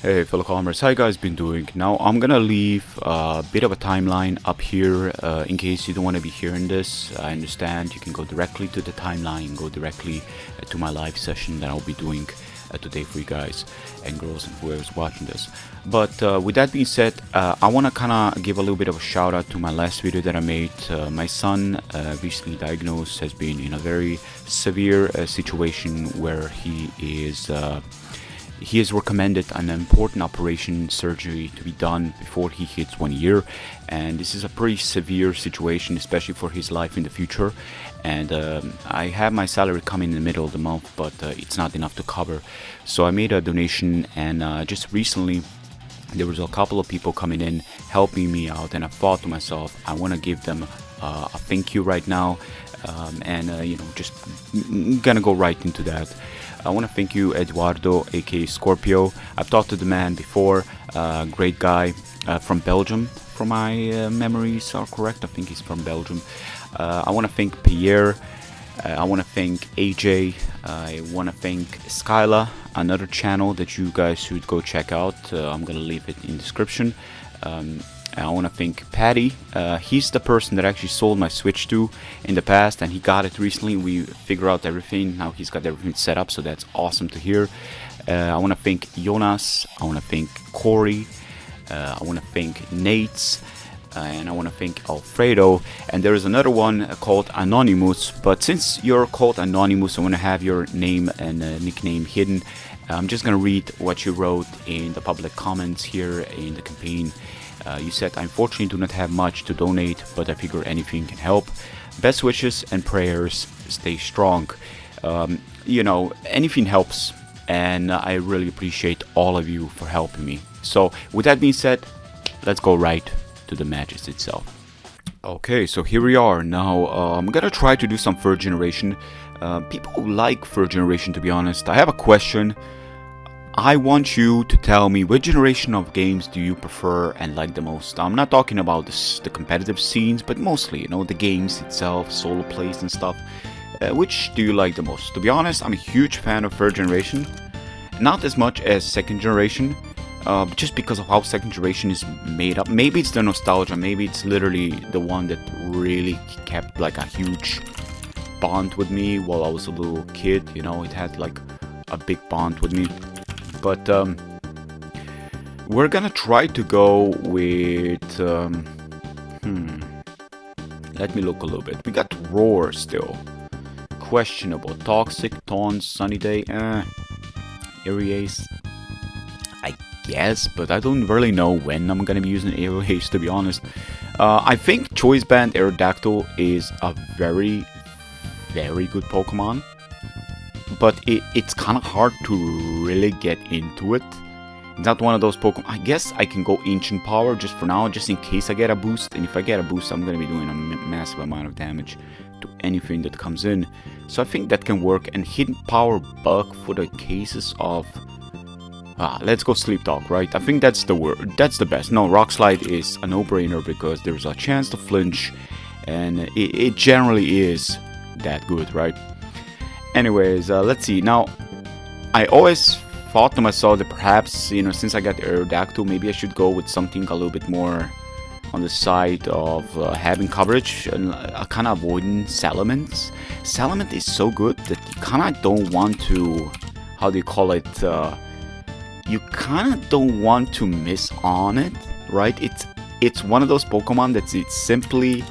Hey fellow comrades, how you guys been doing? Now I'm gonna leave a bit of a timeline up here in case you don't want to be hearing this. I understand you can go directly to the timeline, go directly to my live session that I'll be doing today for you guys and girls and whoever's watching this. But with that being said, I want to kind of give a little bit of a shout out to my last video that I made. My son, recently diagnosed, has been in a very severe situation where he is recommended an important operation surgery to be done before he hits 1 year, and this is a pretty severe situation, especially for his life in the future. And I have my salary coming in the middle of the month, but it's not enough to cover, so I made a donation. And just recently there was a couple of people coming in helping me out, and I thought to myself, I want to give them a thank you right now. Just gonna go right into that. I want to thank you, Eduardo, aka Scorpio. I've talked to the man before. Great guy from Belgium, from my memories are correct. I think he's from Belgium. I want to thank Pierre. I want to thank AJ. I want to thank Skyla, another channel that you guys should go check out. I'm gonna leave it in the description. I want to thank Patty. He's the person that actually sold my Switch to in the past, and he got it recently. We figured out everything. Now he's got everything set up, so that's awesome to hear. I want to thank Jonas. I want to thank Corey. I want to thank Nate. And I want to thank Alfredo. And there is another one called Anonymous. But since you're called Anonymous, I want to have your name and nickname hidden. I'm just going to read what you wrote in the public comments here in the campaign. You said, I unfortunately do not have much to donate, but I figure anything can help. Best wishes and prayers. Stay strong. Anything helps, and I really appreciate all of you for helping me. So with that being said, let's go right to the matches itself. Okay, so here we are. Now I'm gonna try to do some third generation. People like third generation, to be honest. I have a question. I want you to tell me, which generation of games do you prefer and like the most? I'm not talking about the competitive scenes, but mostly, the games itself, solo plays and stuff. Which do you like the most? To be honest, I'm a huge fan of third generation. Not as much as second generation, just because of how second generation is made up. Maybe it's the nostalgia, maybe it's literally the one that really kept like a huge bond with me while I was a little kid. It had like a big bond with me. But we're gonna try to go with let me look a little bit. We got Roar still, questionable, Toxic, Taunt, Sunny Day, Aries, I guess, but I don't really know when I'm gonna be using Aries, to be honest. I think Choice Band Aerodactyl is a very, very good Pokemon, but it's kind of hard to really get into it. It's not one of those Pokemon. I guess I can go Ancient Power just for now, just in case I get a boost. And if I get a boost, I'm going to be doing a massive amount of damage to anything that comes in. So I think that can work. And Hidden Power Bug for the cases of... let's go Sleep Talk, right? I think that's the word. That's the best. No, Rock Slide is a no-brainer because there's a chance to flinch. And it generally is that good, right? Anyways, let's see. Now, I always thought to myself that perhaps, since I got Aerodactyl, maybe I should go with something a little bit more on the side of having coverage and kind of avoiding Salamence. Salamence is so good that you kind of don't want to, how do you call it? You kind of don't want to miss on it, right? It's one of those Pokemon that's simply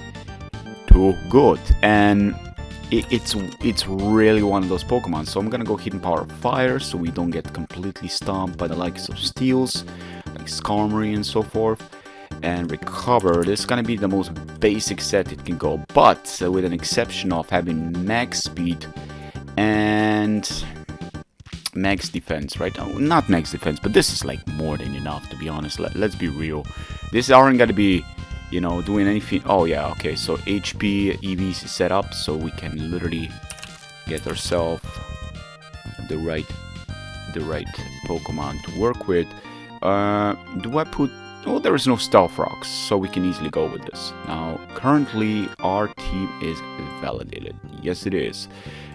too good, and it's really one of those Pokemon. So I'm gonna go Hidden Power Fire so we don't get completely stomped by the likes of Steels, like Skarmory and so forth. And Recover, this is gonna be the most basic set it can go, but with an exception of having max speed and max defense, right? Not max defense, but this is like more than enough, to be honest. Let's be real. This aren't gonna be doing anything. Oh yeah, okay, so HP EVs is set up so we can literally get ourselves the right Pokemon to work with. Do I put Well, there is no stealth rocks, so we can easily go with this. Now, currently, our team is validated. Yes, it is.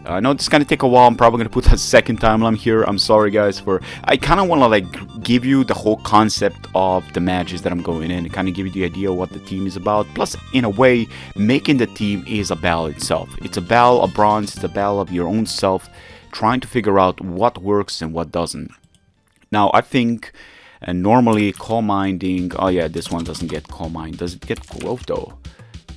I know this is gonna take a while. I'm probably gonna put a second timeline here. I'm sorry, guys, for I kind of want to like give you the whole concept of the matches that I'm going in, and kind of give you the idea of what the team is about. Plus, in a way, making the team is a battle itself. It's a battle of bronze. It's a battle of your own self, trying to figure out what works and what doesn't. Now, I think. And normally coal mining, oh yeah, this one doesn't get coal mine. Does it get growth though?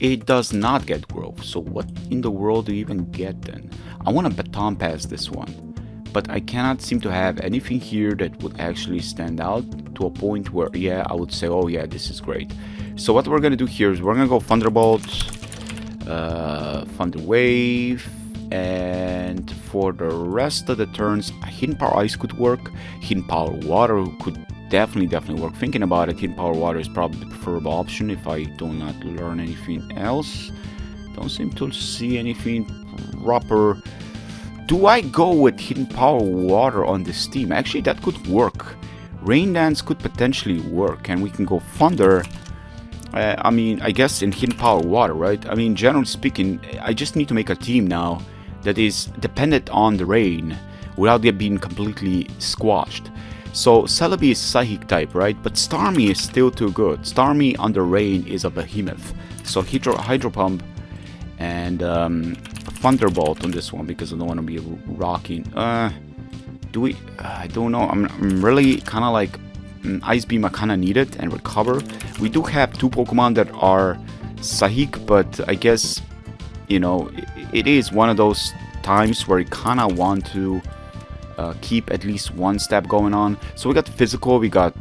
It does not get growth. So what in the world do you even get then? I want to baton pass this one, but I cannot seem to have anything here that would actually stand out to a point where, yeah, I would say, oh yeah, this is great. So what we're gonna do here is we're gonna go Thunderbolt, Thunder Wave, and for the rest of the turns, Hidden Power Ice could work. Hidden Power Water could definitely work. Thinking about it, Hidden Power Water is probably the preferable option if I do not learn anything else. Don't seem to see anything proper. Do I go with Hidden Power Water on this team? Actually, that could work. Rain Dance could potentially work, and we can go Thunder. I mean, I guess in Hidden Power Water, right? I mean, generally speaking, I just need to make a team now that is dependent on the rain without it being completely squashed. So Celebi is Psychic type, right? But Starmie is still too good. Starmie under rain is a behemoth. So Hydro Pump and Thunderbolt on this one because I don't want to be rocking. Do we? I don't know. I'm really kind of like Ice Beam. I kind of need it and Recover. We do have two Pokemon that are Psychic, but I guess you know it is one of those times where you kind of want to. Keep at least one step going on. So we got physical, we got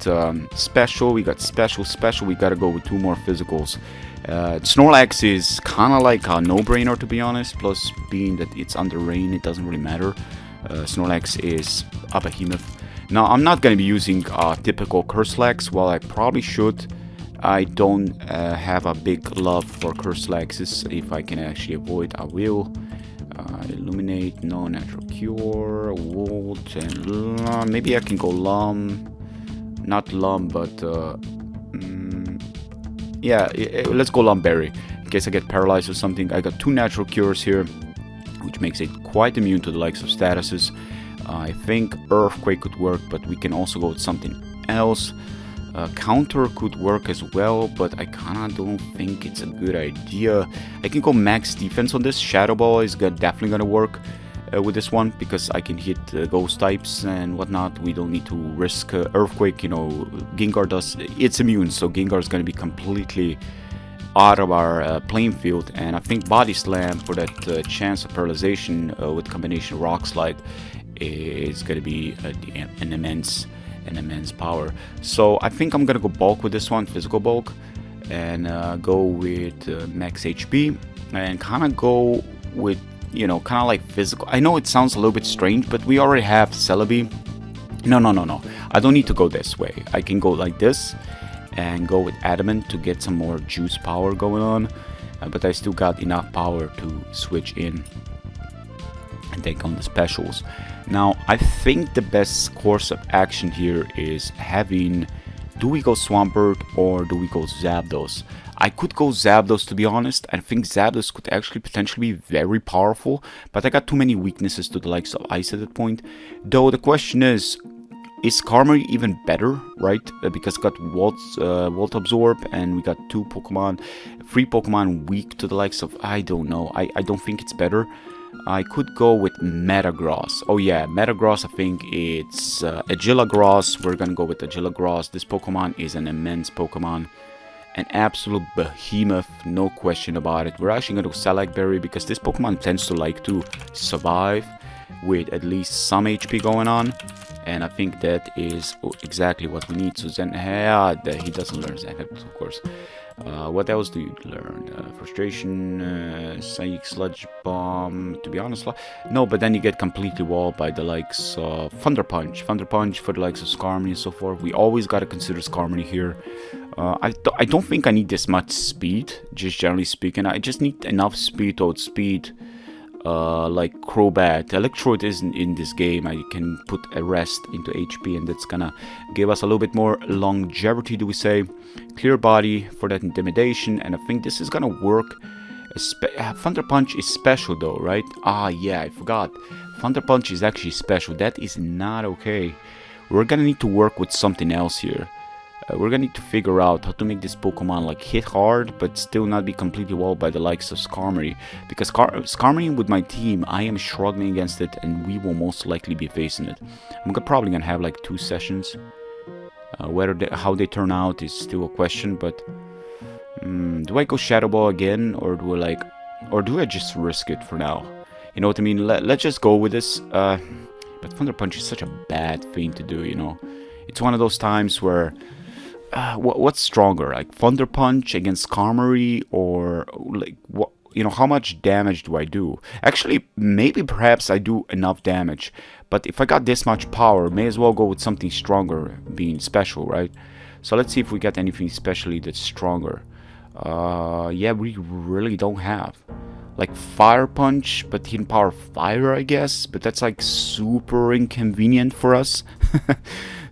special, we got special. We gotta go with two more physicals. Snorlax is kind of like a no-brainer to be honest. Plus, being that it's under rain, it doesn't really matter. Snorlax is a behemoth. Now, I'm not gonna be using typical Curselax. While I probably should, I don't have a big love for Curselaxes. If I can actually avoid, I will. Illuminate, no natural cure, Volt, and maybe I can go not Lum, but yeah, let's go Lumberry in case I get paralyzed or something. I got two natural cures here, which makes it quite immune to the likes of statuses. I think Earthquake could work, but we can also go with something else. Counter could work as well, but I kinda don't think it's a good idea. I can go max defense on this. Shadow Ball is definitely gonna work with this one because I can hit ghost types and whatnot. We don't need to risk Earthquake. You know, Gengar does. It's immune, so Gengar is gonna be completely out of our playing field. And I think Body Slam for that chance of paralyzation with combination Rock Slide is gonna be an immense power. So I think I'm gonna go bulk with this one, physical bulk, and go with max HP and kind of go with, you know, kind of like physical. I know it sounds a little bit strange, but we already have Celebi. No, I don't need to go this way. I can go like this and go with Adamant to get some more juice power going on, but I still got enough power to switch in and take on the specials. Now, I think the best course of action here is having, do we go Swampert or do we go Zapdos? I could go Zapdos to be honest. I think Zapdos could actually potentially be very powerful, but I got too many weaknesses to the likes of Ice at that point. Though the question is Skarmory even better, right? Because we got Volt Absorb and we got three Pokemon weak to the likes of, I don't know. I don't think it's better. I could go with Metagross. Oh yeah, Metagross, I think it's Agilagross. We're gonna go with Agilagross. This Pokemon is an immense Pokemon. An absolute behemoth, no question about it. We're actually gonna go Salakberry because this Pokemon tends to like to survive with at least some HP going on. And I think that is exactly what we need. So Zen, he doesn't learn Zen, of course. What else do you learn? Frustration, Psychic Sludge Bomb. To be honest, no, but then you get completely walled by the likes of Thunder Punch. Thunder Punch for the likes of Skarmory and so forth. We always gotta consider Skarmory here. I don't think I need this much speed, just generally speaking. I just need enough speed to outspeed like Crobat. Electrode isn't in this game. I can put a rest into HP, and that's gonna give us a little bit more longevity, do we say. Clear body for that intimidation, and I think this is gonna work. Thunder Punch is special though, right? Ah, yeah, I forgot. Thunder Punch is actually special. That is not okay. We're gonna need to work with something else here. We're gonna need to figure out how to make this Pokemon like hit hard, but still not be completely walled by the likes of Skarmory. Because Skarmory with my team, I am struggling against it, and we will most likely be facing it. I'm probably gonna have like 2 sessions. How they turn out is still a question, but do I go Shadow Ball again, or do I just risk it for now? You know what I mean? Let's just go with this. But Thunder Punch is such a bad thing to do, you know. It's one of those times where what's stronger, like Thunder Punch against Skarmory, or like what? You know, how much damage do I do? Actually, maybe perhaps I do enough damage, but if I got this much power, may as well go with something stronger, being special, right? So let's see if we get anything specially that's stronger. Yeah, we really don't have. Like Fire Punch, but hidden power fire, I guess, but that's like super inconvenient for us.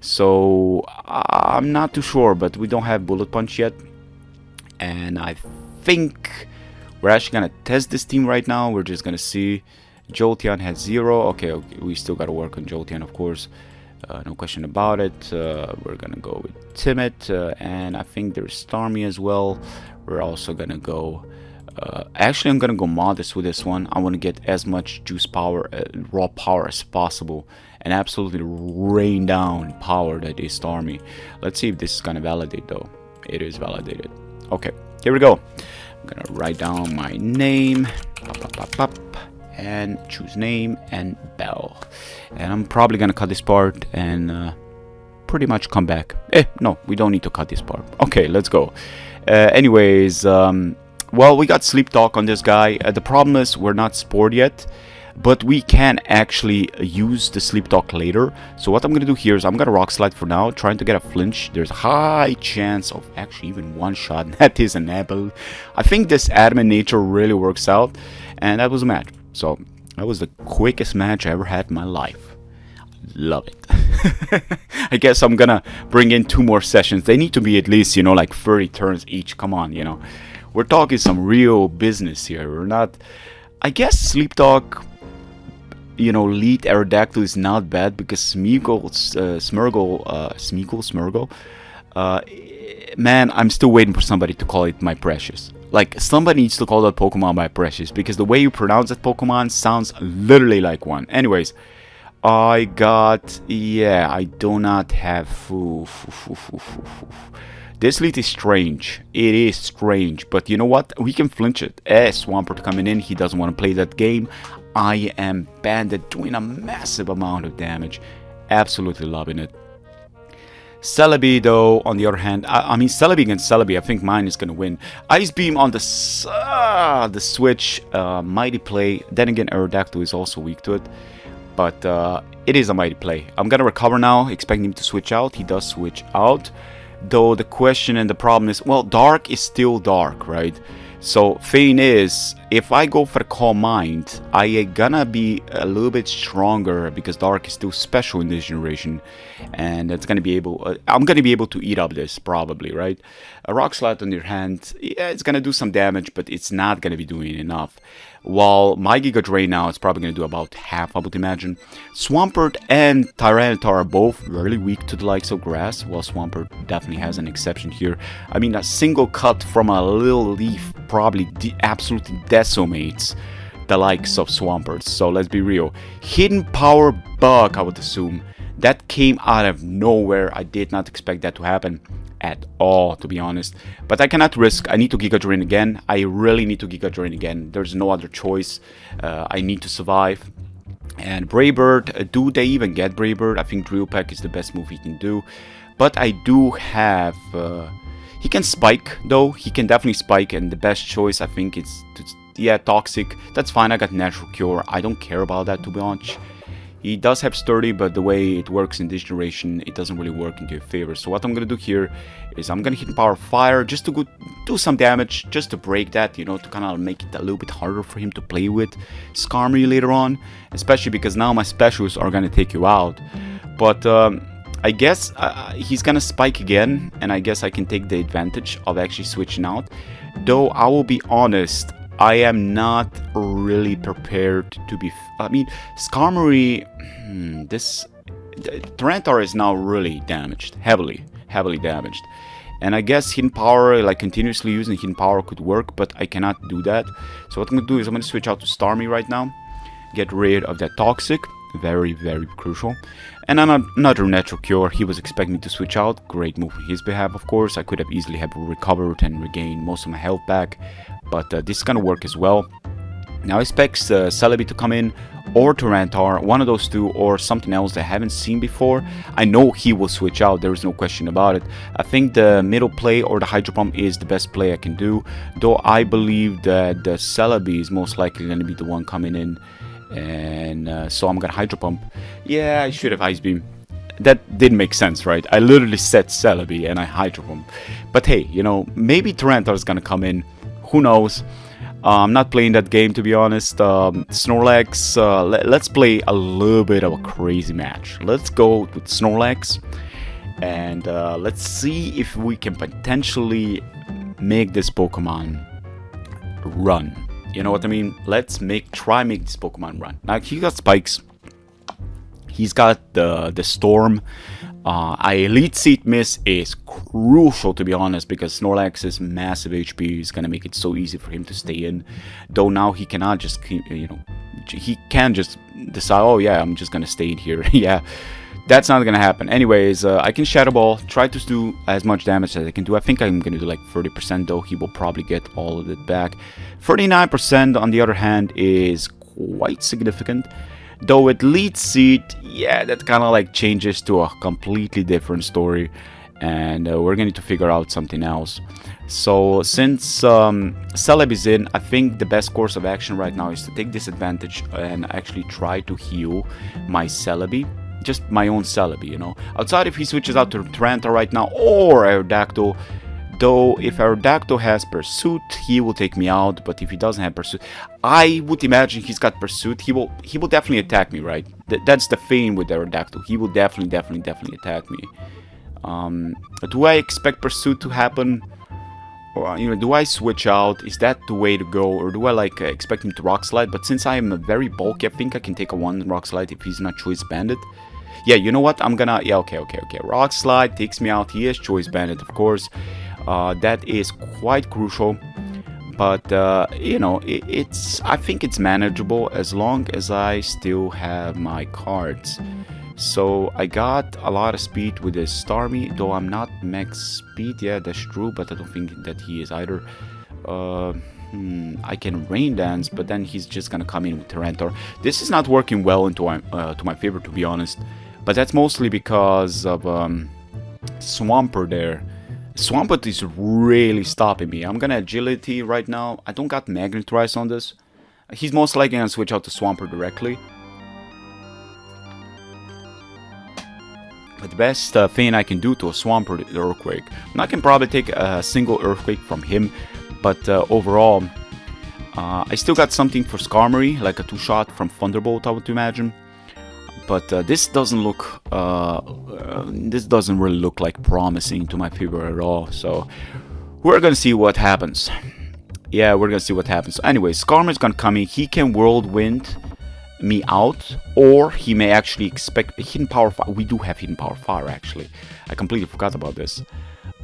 So I'm not too sure, but we don't have Bullet Punch yet, and I think we're actually gonna test this team right now. We're just gonna see. Jolteon has 0. Okay, we still gotta work on Jolteon, of course. No question about it. We're gonna go with Timid, and I think there's Starmie as well. We're also gonna go. Actually, I'm gonna go modest with this one. I want to get as much juice power, raw power as possible, and absolutely rain down power that is Starmie. Let's see if this is gonna validate though. It is validated. Okay, here we go. I'm gonna write down my name, and choose name and Bell. And I'm probably gonna cut this part and pretty much come back. No, we don't need to cut this part. Okay, let's go. Anyways, well, we got Sleep Talk on this guy. The problem is we're not spored yet, but we can actually use the Sleep Talk later. So what I'm gonna do here is I'm gonna Rock Slide for now, trying to get a flinch. There's a high chance of actually even one shot. That is an apple. I think this adamant nature really works out, and that was a match. So that was the quickest match I ever had in my life. Love it. I guess I'm gonna bring in 2 more sessions. They need to be at least, you know, like 30 turns each. Come on, you know. We're talking some real business here. We're not... I guess Sleep Talk, you know, lead Aerodactyl is not bad because Smeagol, man, I'm still waiting for somebody to call it My Precious. Like, somebody needs to call that Pokemon My Precious, because the way you pronounce that Pokemon sounds literally like one. Anyways, I got... yeah, I do not have... This lead is strange. It is strange, but you know what? We can flinch it. Swampert coming in. He doesn't want to play that game. I am Bandit doing a massive amount of damage. Absolutely loving it. Celebi, though, on the other hand, I mean, Celebi against Celebi, I think mine is going to win. Ice Beam on the switch, Mighty Play. Then again, Aerodactyl is also weak to it, but it is a Mighty Play. I'm going to recover now, expecting him to switch out. He does switch out, though the question and the problem is, well, Dark is still Dark, right? So, thing is, if I go for the Calm Mind, I gonna be a little bit stronger because Dark is still special in this generation, and it's gonna be able. I'm gonna be able to eat up this probably, right? A Rock Slide on your hand, yeah, it's gonna do some damage, but it's not gonna be doing enough. While my Giga Drain now, it's probably gonna do about half, I would imagine. Swampert and Tyranitar are both really weak to the likes of Grass, while Swampert definitely has an exception here. I mean, a single cut from a little leaf probably absolutely decimates the likes of Swampert. So let's be real. Hidden Power Bug, I would assume. That came out of nowhere. I did not expect that to happen at all, to be honest. But I cannot risk. I need to Giga Drain again. I really need to Giga Drain again. There's no other choice. I need to survive. And Braybird, do they even get Braybird? I think Drill Peck is the best move he can do. But I do have... he can Spike, though. He can definitely Spike, and the best choice, I think, is... yeah, Toxic. That's fine, I got Natural Cure. I don't care about that, to be honest. He does have sturdy, but the way it works in this generation, it doesn't really work into your favor. So what I'm gonna do here is I'm gonna hit Power Fire just to do some damage, just to break that, you know, to kind of make it a little bit harder for him to play with Skarmory later on, especially because now my specials are gonna take you out. But I guess he's gonna spike again, and I guess I can take the advantage of actually switching out. Though I will be honest, I am not really prepared to be. I mean, Skarmory, this Tyranitar is now really damaged, heavily damaged, and I guess Hidden Power, like continuously using Hidden Power, could work, but I cannot do that. So what I'm gonna do is I'm gonna switch out to Starmie right now, get rid of that Toxic, very crucial, and another Natural Cure. He was expecting me to switch out. Great move on his behalf, of course. I could have easily have recovered and regained most of my health back, but this is gonna work as well. Now I expect Celebi to come in, or Tyranitar, one of those two, or something else that I haven't seen before. I know he will switch out, there is no question about it. I think the middle play or the Hydro Pump is the best play I can do, though I believe that the Celebi is most likely going to be the one coming in, and so I'm going to Hydro Pump. Yeah, I should have Ice Beam. That didn't make sense, right? I literally said Celebi and I Hydro Pump. But hey, you know, maybe Tyranitar is going to come in, who knows. I'm not playing that game, to be honest. Snorlax, let's play a little bit of a crazy match. Let's go with Snorlax, and let's see if we can potentially make this Pokemon run. You know what I mean? Let's try make this Pokemon run. Now he got spikes. He's got the Storm. Elite Seat Miss is crucial, to be honest, because Snorlax's massive HP is gonna make it so easy for him to stay in. Though now he cannot just keep, you know, he can just decide, oh yeah, I'm just gonna stay in here. Yeah, that's not gonna happen. Anyways, I can Shadow Ball, try to do as much damage as I can do. I think I'm gonna do like 30%, though he will probably get all of it back. 39%, on the other hand, is quite significant. Though with Lead Seat, yeah, that kind of like changes to a completely different story, and we're going to figure out something else. So since Celebi is in, I think the best course of action right now is to take this advantage and actually try to heal my Celebi. Just my own Celebi, you know. Outside if he switches out to Tyranitar right now or Aerodactyl. Though if Aerodactyl has Pursuit, he will take me out. But if he doesn't have Pursuit, I would imagine he's got Pursuit. He will definitely attack me, right? That's the thing with Aerodactyl. He will definitely attack me. Do I expect Pursuit to happen? Or, you know, do I switch out? Is that the way to go? Or do I like expect him to Rock Slide? But since I am very bulky, I think I can take a 1 Rock Slide if he's not Choice Bandit. Yeah, you know what? I'm gonna... Yeah, okay. Rock Slide takes me out. He is Choice Bandit, of course. That is quite crucial, but you know, I think it's manageable as long as I still have my cards. So I got a lot of speed with this Starmie, though I'm not max speed. Yeah, that's true, but I don't think that he is either. I can Rain Dance, but then he's just gonna come in with Tyranitar. This is not working well into to my favor, to be honest, but that's mostly because of Swampert there. Swampert is really stopping me. I'm gonna Agility right now. I don't got Magnetize on this. He's most likely gonna switch out to Swampert directly. But the best thing I can do to a Swampert is Earthquake. I can probably take a single Earthquake from him, but overall, I still got something for Skarmory, like a 2-shot from Thunderbolt, I would imagine. But this doesn't look, this doesn't really look like promising to my favor at all. So we're gonna see what happens. Yeah, we're gonna see what happens. So anyway, Skarmory's gonna come in. He can Whirlwind me out, or he may actually expect Hidden Power Fire. We do have Hidden Power Fire, actually. I completely forgot about this.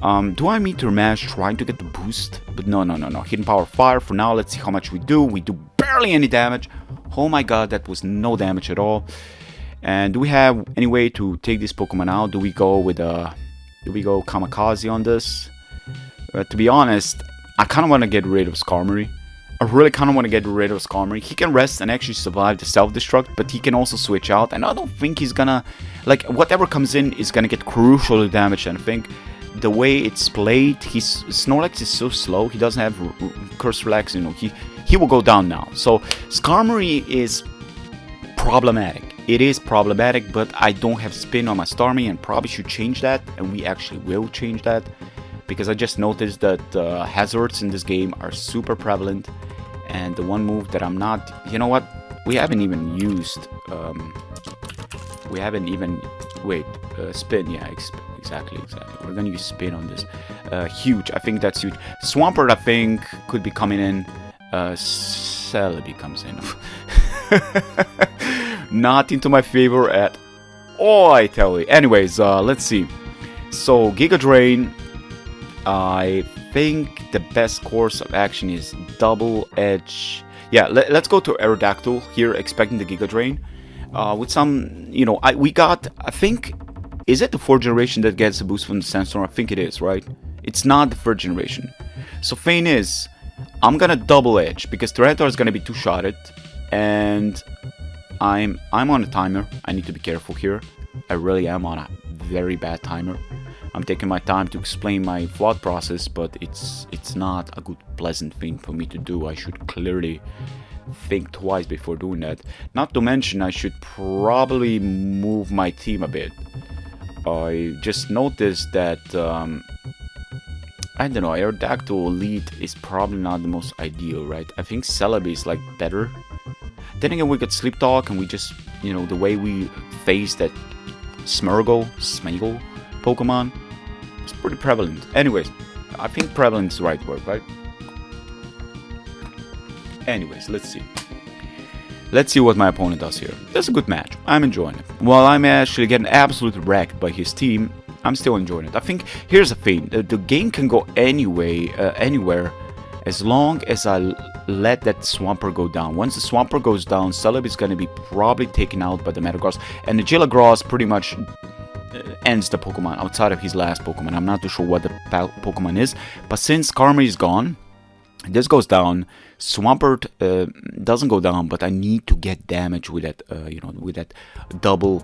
Do I Meteor Mash trying to get the boost? But no. Hidden Power Fire for now. Let's see how much we do. We do barely any damage. Oh my god, that was no damage at all. And do we have any way to take this Pokemon out? Do we go with Kamikaze on this? To be honest, I kind of want to get rid of Skarmory. I really kind of want to get rid of Skarmory. He can rest and actually survive the self-destruct, but he can also switch out. And I don't think he's gonna... Like, whatever comes in is gonna get crucially damaged. And I think the way it's played, Snorlax is so slow. He doesn't have Curse Relax, you know. He will go down now. So, Skarmory is problematic. It is problematic, but I don't have spin on my Starmie and probably should change that, and we actually will change that, because I just noticed that hazards in this game are super prevalent, and the one move that I'm not... You know what? We haven't even used... we haven't even... Wait, spin, yeah, exactly. We're gonna use spin on this. Huge, I think that's huge. Swampert, I think, could be coming in. Celebi comes in. Not into my favor at all, I tell you. Anyways, let's see. So, Giga Drain. I think the best course of action is Double Edge. Yeah, let's go to Aerodactyl here, expecting the Giga Drain. With some, you know, I think, is it the 4th generation that gets a boost from the Sandstorm? I think it is, right? It's not the 3rd generation. So thing is, I'm gonna Double Edge, because Tyranitar is gonna be two-shotted, and I'm on a timer. I need to be careful here. I really am on a very bad timer. I'm taking my time to explain my thought process, but it's not a good, pleasant thing for me to do. I should clearly think twice before doing that. Not to mention, I should probably move my team a bit. I just noticed that, I don't know, Aerodactyl Elite is probably not the most ideal, right? I think Celebi is, like, better. Then again, we got Sleep Talk, and we just, you know, the way we face that Smeargle Pokemon, it's pretty prevalent. Anyways, I think prevalent is the right word, right? Anyways, let's see. Let's see what my opponent does here. That's a good match. I'm enjoying it. While I'm actually getting absolutely wrecked by his team, I'm still enjoying it. I think, here's the thing. The game can go anywhere, as long as I let that Swampert go down. Once the Swampert goes down, Celebi is going to be probably taken out by the Metagross. And the Gilagross pretty much ends the Pokemon outside of his last Pokemon. I'm not too sure what the Pokemon is. But since Karma is gone, this goes down. Swampert doesn't go down, but I need to get damage with that, you know, with that double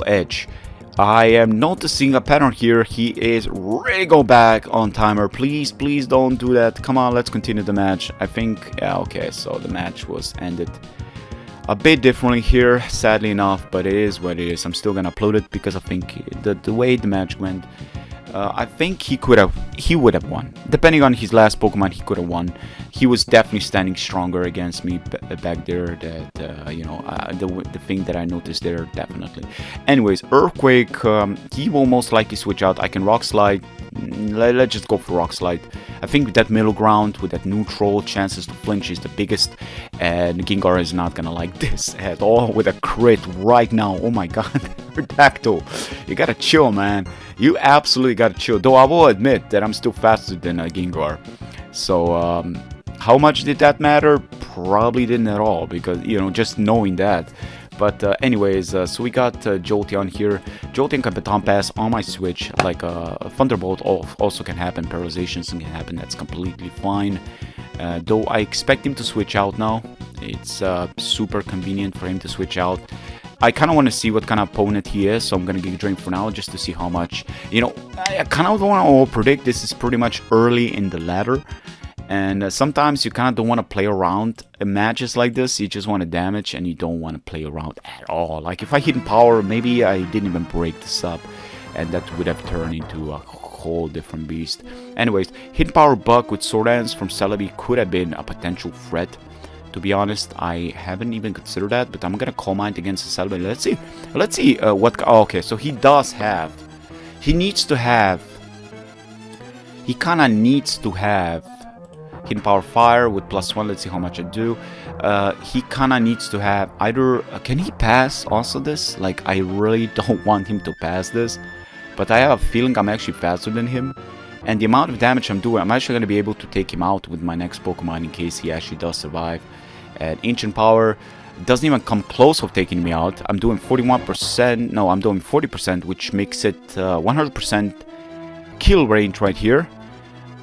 edge. I am noticing a pattern here. He is ready to go back on timer. Please don't do that. Come on, let's continue the match. I think, yeah, okay, so the match was ended a bit differently here, sadly enough, but it is what it is. I'm still gonna upload it because I think the way the match went, I think he would have won. Depending on his last Pokemon, he could have won. He was definitely standing stronger against me back there. That you know, the thing that I noticed there, definitely. Anyways, Earthquake, he will most likely switch out. I can Rock Slide. Let's just go for Rock Slide. I think with that middle ground, with that neutral, chances to flinch is the biggest. And Gengar is not gonna like this at all with a crit right now. Oh my god, Aerodactyl, you gotta chill, man. You absolutely gotta chill. Though I will admit that I'm still faster than Gengar. So, how much did that matter? Probably didn't at all, because, you know, just knowing that. But anyways, so we got Jolteon here. Jolteon can Baton Pass on my Switch. Like Thunderbolt also can happen. Paralyzations can happen. That's completely fine. Though I expect him to switch out now. It's super convenient for him to switch out. I kind of want to see what kind of opponent he is, so I'm going to Giga Drain for now just to see how much. You know, I kind of don't want to predict. This is pretty much early in the ladder. And sometimes you kind of don't want to play around in matches like this. You just want to damage and you don't want to play around at all. Like if I hit in power, maybe I didn't even break this up. And that would have turned into a whole different beast. Anyways, hidden power Buck with Sword Dance from Celebi could have been a potential threat. To be honest, I haven't even considered that. But I'm going to Calm Mind against the Celebi. Let's see what... Oh, okay, so he does have... He needs to have... He kind of needs to have... Hidden Power Fire with +1, let's see how much I do. He kinda needs to have either... can he pass also this? Like, I really don't want him to pass this. But I have a feeling I'm actually faster than him. And the amount of damage I'm doing, I'm actually gonna be able to take him out with my next Pokemon in case he actually does survive. And Ancient Power doesn't even come close of taking me out. I'm doing 41%, no, I'm doing 40%, which makes it 100% kill range right here.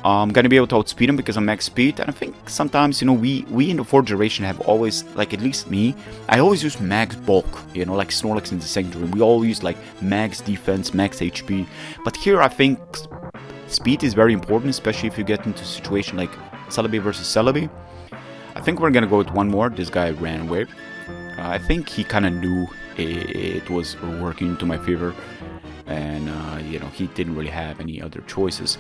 I'm gonna be able to outspeed him because I'm max speed, and I think sometimes, you know, we in the 4th generation have always, like at least me, I always use max bulk, you know, like Snorlax in the Sanctuary. We all use like max defense, max HP, but here I think speed is very important, especially if you get into a situation like Celebi versus Celebi. I think we're gonna go with one more. This guy ran away. I think he kind of knew it was working into my favor. And, you know, he didn't really have any other choices.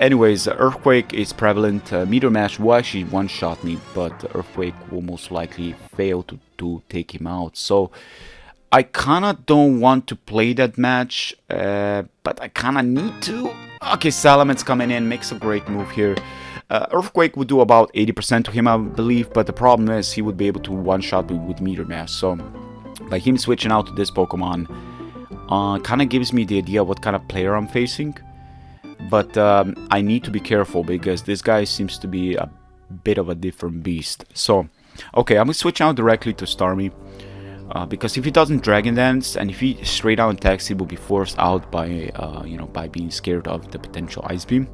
Anyways, Earthquake is prevalent. Meteor Mash will actually one-shot me, but Earthquake will most likely fail to take him out. So I kind of don't want to play that match, but I kind of need to. Okay, Salaman's coming in, makes a great move here. Earthquake would do about 80% to him, I believe, but the problem is he would be able to one-shot me with Meteor Mash. So by him switching out to this Pokemon, kind of gives me the idea what kind of player I'm facing. But I need to be careful because this guy seems to be a bit of a different beast. So, okay, I'm going to switch out directly to Starmie. Because if he doesn't Dragon Dance and if he straight out attacks, he will be forced out by, you know, by being scared of the potential Ice Beam.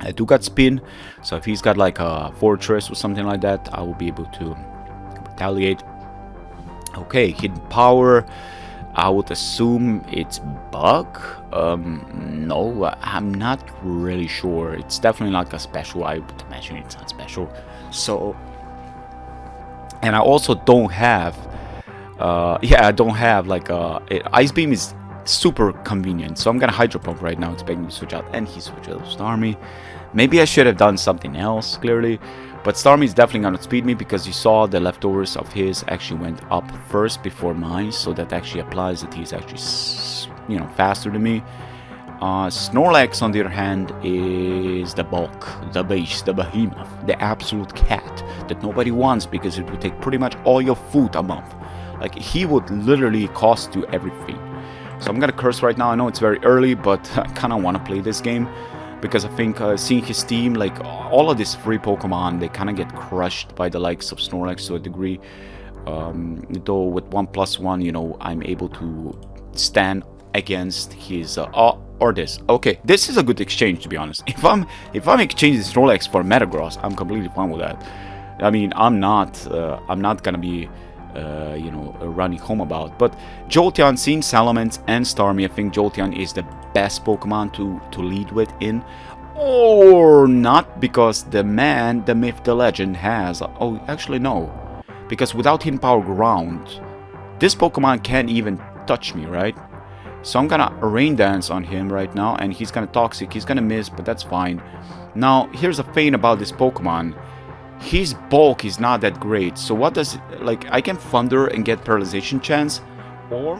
I do got Spin, so if he's got like a Fortress or something like that, I will be able to retaliate. Okay, Hidden Power. I would assume it's Bug. No, I'm not really sure. It's definitely not a special. I would imagine it's not special. So, and I also don't have. I don't have like Ice Beam is super convenient. So I'm gonna Hydro Pump right now, expecting to switch out, and he switched out to Starmie. Maybe I should have done something else, clearly. But Starmie is definitely going to speed me because you saw the leftovers of his actually went up first before mine. So that actually applies that he's actually, you know, faster than me. Snorlax, on the other hand, is the bulk, the beast, the behemoth, the absolute cat that nobody wants because it would take pretty much all your food a month. Like, he would literally cost you everything. So I'm going to curse right now. I know it's very early, but I kind of want to play this game. Because I think seeing his team, like all of these free Pokemon, they kind of get crushed by the likes of Snorlax to a degree. Though with 1+1, you know, I'm able to stand against his or this. Okay, this is a good exchange, to be honest. If I'm exchanging Snorlax for Metagross, I'm completely fine with that. I mean, I'm not gonna be you know, running home about. But Jolteon, seeing Salamence and Starmie, I think Jolteon is the best Pokemon to lead with in. Or not, because the man, the myth, the legend has... Oh, actually no. Because without Hidden Power Ground, this Pokemon can't even touch me, right? So I'm gonna Rain Dance on him right now, and he's gonna Toxic, he's gonna miss, but that's fine. Now, here's a thing about this Pokemon. His bulk is not that great, so what does... Like, I can Thunder and get Paralyzation chance, or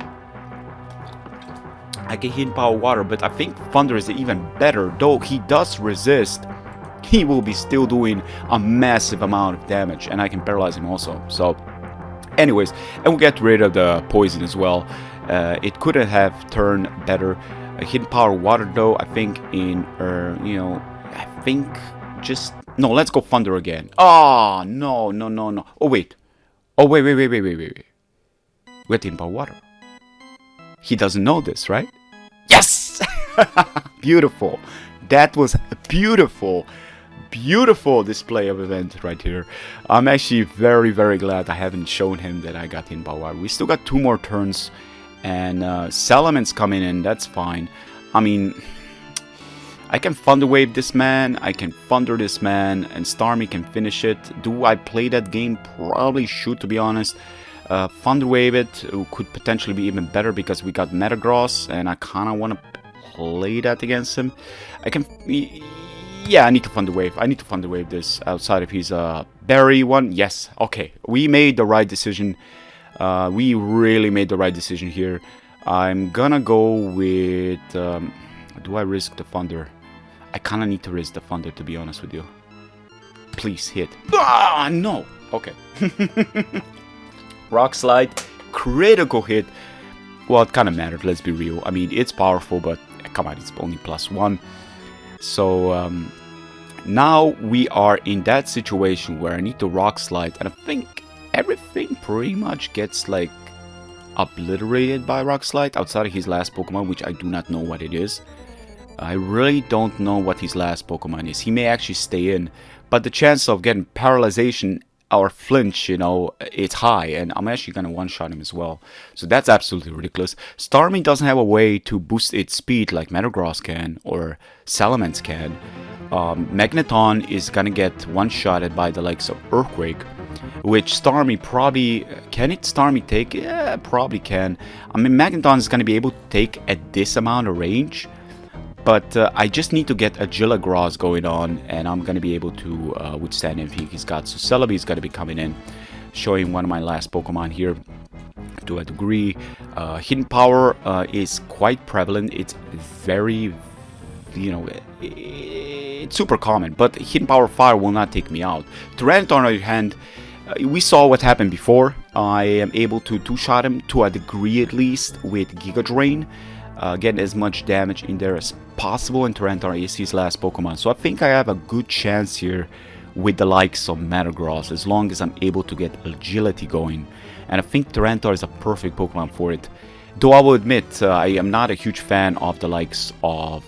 I can Hidden Power Water, but I think Thunder is even better. Though he does resist, he will be still doing a massive amount of damage, and I can Paralyze him also. So, anyways, and we'll get rid of the Poison as well. It could have turned better. Hidden Power Water, though, I think in, you know, I think just... No, let's go Thunder again. Oh, no. Oh, wait. Oh, wait. We got Hidden Power Water. He doesn't know this, right? Yes! Beautiful. That was a beautiful display of event right here. I'm actually very, very glad I haven't shown him that I got Hidden Power Water. We still got 2 more turns. And Salaman's coming in. That's fine. I mean... I can Thunder Wave this man, I can Thunder this man, and Starmie can finish it. Do I play that game? Probably should, to be honest. Thunder Wave it could potentially be even better because we got Metagross, and I kind of want to play that against him. I can... Yeah, I need to Thunder Wave. I need to Thunder Wave this outside of his Berry one. Yes, okay. We made the right decision. We really made the right decision here. I'm gonna go with... do I risk the Thunder? I kind of need to risk the Thunder, to be honest with you. Please hit. Ah, no! Okay. Rock Slide. Critical hit. Well, it kind of mattered, let's be real. I mean, it's powerful, but come on, it's only +1. So, now we are in that situation where I need to Rock Slide. And I think everything pretty much gets, like, obliterated by Rock Slide outside of his last Pokemon, which I do not know what it is. I really don't know what his last Pokemon is. He may actually stay in, but the chance of getting Paralyzation or Flinch, you know, it's high, and I'm actually going to one-shot him as well. So that's absolutely ridiculous. Starmie doesn't have a way to boost its speed like Metagross can or Salamence can. Magneton is going to get one-shotted by the likes of Earthquake. which Starmie probably... Can it Starmie take? Yeah, probably can. I mean, Magneton is going to be able to take at this amount of range, but I just need to get a Gillagross going on, and I'm going to be able to withstand anything he's got. So Celebi is going to be coming in, showing one of my last Pokemon here to a degree. Hidden Power is quite prevalent. It's very, you know, it's super common, but Hidden Power Fire will not take me out. Tyranitar, on the other hand, we saw what happened before. I am able to two-shot him to a degree at least with Giga Drain. Get as much damage in there as possible, and Tyranitar is his last Pokemon. So I think I have a good chance here with the likes of Metagross, as long as I'm able to get agility going. And I think Tyranitar is a perfect Pokemon for it. Though I will admit, I am not a huge fan of the likes of...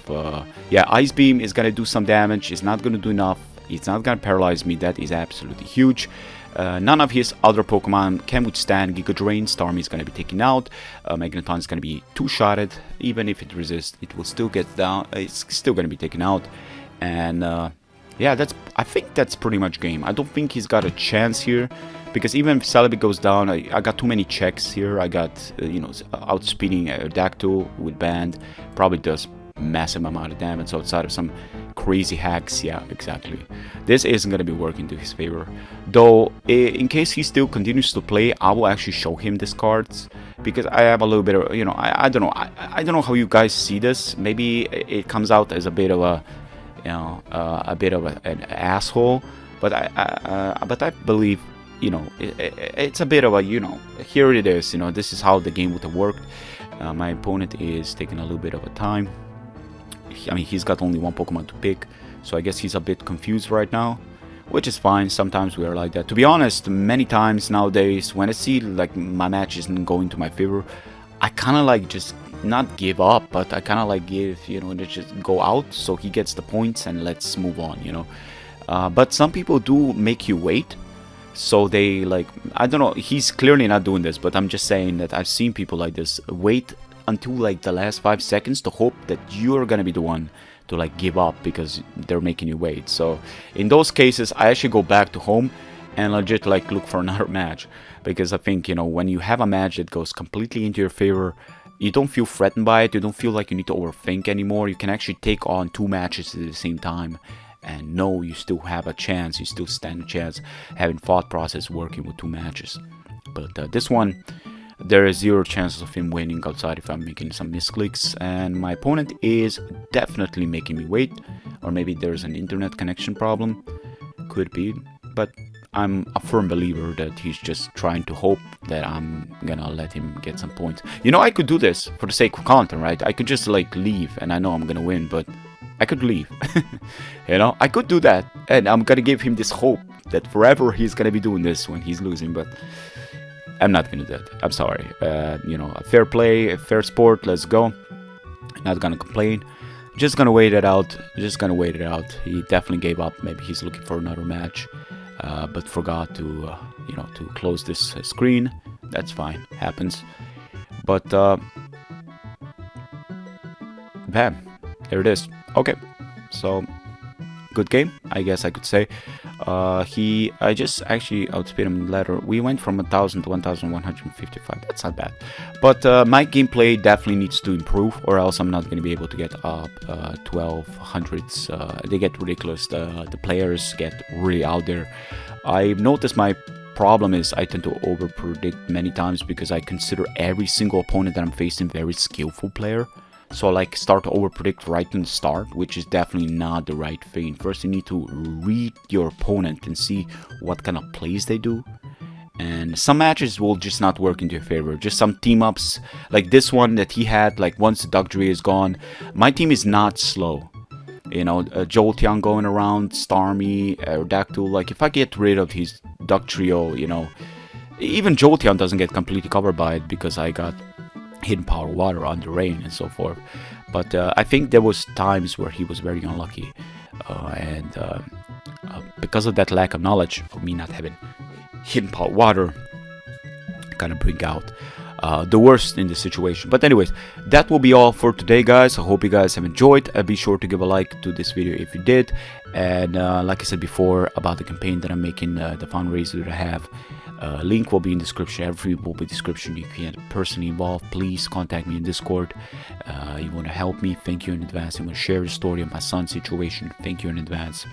yeah, Ice Beam is going to do some damage. It's not going to do enough. It's not going to paralyze me. That is absolutely huge. None of his other Pokemon can withstand Giga Drain. Starmie is going to be taken out. Magneton is going to be two-shotted. Even if it resists, it will still get down. It's still going to be taken out. And yeah, I think that's pretty much game. I don't think he's got a chance here, because even if Celebi goes down, I got too many checks here. I got, you know, outspeeding Dactyl with Band. Probably does massive amount of damage outside of some crazy hacks. Yeah, exactly. This isn't going to be working to his favor. Though, in case he still continues to play, I will actually show him these cards, because I have a little bit of, you know, I don't know. I don't know how you guys see this. Maybe it comes out as a bit of a, you know, an asshole, but I believe, you know, it's a bit of a, you know, here it is, you know, this is how the game would have worked. My opponent is taking a little bit of a time. I mean, he's got only one Pokemon to pick, so I guess he's a bit confused right now, which is fine. Sometimes we are like that. To be honest, many times nowadays, when I see like my match isn't going to my favor, I kind of like just not give up, but I kind of like give, you know, just go out so he gets the points and let's move on, you know. But some people do make you wait. So they, like, I don't know, he's clearly not doing this, but I'm just saying that I've seen people like this wait until like the last 5 seconds to hope that you're gonna be the one to like give up because they're making you wait. So in those cases, I actually go back to home and legit like look for another match, because I think, you know, when you have a match that goes completely into your favor, you don't feel threatened by it. You don't feel like you need to overthink anymore. You can actually take on 2 matches at the same time and know you still have a chance, you still stand a chance having thought process working with 2 matches. But this one, there is 0 chances of him winning outside if I'm making some misclicks, and my opponent is definitely making me wait, or maybe there's an internet connection problem, could be, but I'm a firm believer that he's just trying to hope that I'm gonna let him get some points. You know, I could do this for the sake of content, right? I could just like leave and I know I'm gonna win, but I could leave. You know, I could do that, and I'm gonna give him this hope that forever he's gonna be doing this when he's losing, but I'm not gonna do that. I'm sorry. You know, a fair play, a fair sport, let's go. Not gonna complain. Just gonna wait it out. Just gonna wait it out. He definitely gave up. Maybe he's looking for another match, but forgot to, you know, to close this screen. That's fine. Happens. But, bam. There it is. Okay. So, good game, I guess I could say. I just actually outspeed him later. We went from 1000 to 1155. That's not bad. But my gameplay definitely needs to improve, or else I'm not going to be able to get up 1200s. They get ridiculous. The players get really out there. I've noticed my problem is I tend to overpredict many times because I consider every single opponent that I'm facing very skillful player. So I like start to overpredict right in the start, which is definitely not the right thing. First you need to read your opponent and see what kind of plays they do. And some matches will just not work into your favor. Just some team ups like this one that he had, like once the Dugtrio is gone. My team is not slow. You know, Jolteon going around, Starmie, Dactyl. Like if I get rid of his Dugtrio, you know, even Jolteon doesn't get completely covered by it because I got Hidden Power Water on the rain and so forth. But I think there was times where he was very unlucky, and because of that lack of knowledge of me not having Hidden Power Water, kind of bring out the worst in the situation. But anyways, that will be all for today, guys. I hope you guys have enjoyed. Be sure to give a like to this video if you did. And like I said before about the campaign that I'm making, the fundraiser that I have, link will be in description. Every will be description. You can personally involve. Please contact me in Discord. You want to help me? Thank you in advance. You want to share the story of my son's situation? Thank you in advance.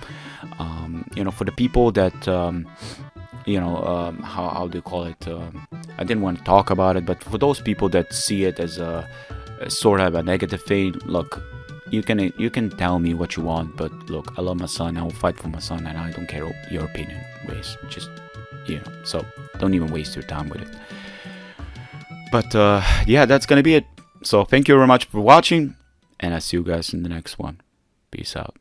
You know, for the people that you know, how do you call it? I didn't want to talk about it, but for those people that see it as a sort of a negative thing, look, you can tell me what you want, but look, I love my son. I will fight for my son, and I don't care your opinion. Just you know, so don't even waste your time with it. But yeah, that's gonna be it. So thank you very much for watching, and I'll see you guys in the next one. Peace out.